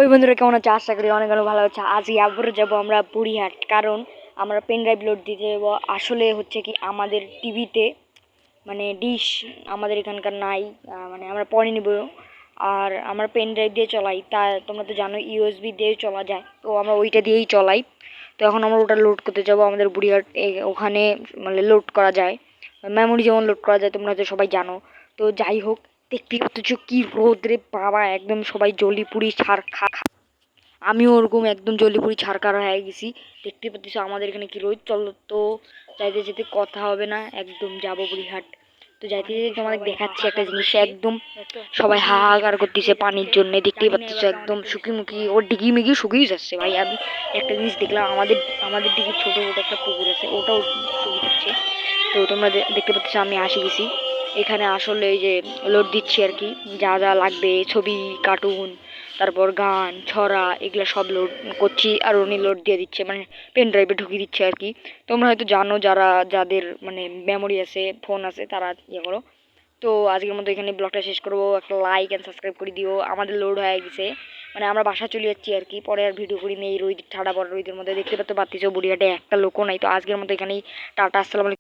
ওই বন্ধুরা কেমন আছে? আশা করি অনেক ভালো আছে। আজকে আবার যাবো আমরা বুড়িহাট, কারণ আমরা পেন ড্রাইভ লোড দিতে যাবো। আসলে হচ্ছে কি, আমাদের টিভিতে মানে ডিশ আমাদের এখানকার নাই, মানে আমরা পরে নিব। আর আমরা পেন ড্রাইভ দিয়ে চলাই, তা তোমরা তো জানো ইউএসবি দিয়ে চলা যায়, তো আমরা ওইটা দিয়েই চলাই। তো এখন আমরা ওটা লোড করতে যাবো আমাদের বুড়িহাট। ওখানে মানে লোড করা যায়, মেমোরি যেমন লোড করা যায়, তোমরা তো সবাই জানো। তো যাই হোক, দেখতে পাচ্ছ কি রোদ রে বাবা, একদম সবাই জলিপুরি ছাড় খা। আমিও ওরকম একদম জলিপুরি ছাড়কার হয়ে গেছি। দেখতে পাচ্ছ আমাদের এখানে কি রোদ। চলো তো যাইতে যেতে কথা হবে না, একদম যাবো বুড়িহাট। তো যাইতে যেতে তোমাদের দেখাচ্ছি একটা জিনিস, একদম সবাই হাহাকার করতেছে পানির জন্য। দেখতেই পাচ্ছ একদম শুকিমুখি, ওর ডিগি মিগি শুকিয়ে যাচ্ছে ভাই। আমি একটা জিনিস দেখলাম, আমাদের দিকে ছোট ছোট একটা পুকুর আছে, ওটাও শুকিয়ে যাচ্ছে। তো তোমরা দেখতে পাচ্ছ আমি আসে গেছি এখানে। আসলে এই যে লোড দিচ্ছি আর কি, যা যা লাগবে ছবি, কার্টুন, তারপর গান, ছড়া, এগুলো সব লোড করছি। আর উনি লোড দিয়ে দিচ্ছে, মানে পেন ড্রাইভে ঢুকিয়ে দিচ্ছে আর কি। তোমরা হয়তো জানো, যাদের মানে মেমোরি আছে, ফোন আছে, তারা ইয়ে করো। তো আজকের মতো এখানে ব্লগটা শেষ করবো। একটা লাইক অ্যান্ড সাবস্ক্রাইব করে দিও। আমাদের লোড হয়ে গেছে, মানে আমরা বাসা চলে যাচ্ছি আর কি। পরে আর ভিডিও করি নেই, রোদ ঠাড়া বড় রোদের মধ্যে। দেখতে পাচ্ছ বুড়িহাটে একটা লোকও নাই। তো আজকের মতো এখানেই টাটা, আসসালামু আলাইকুম।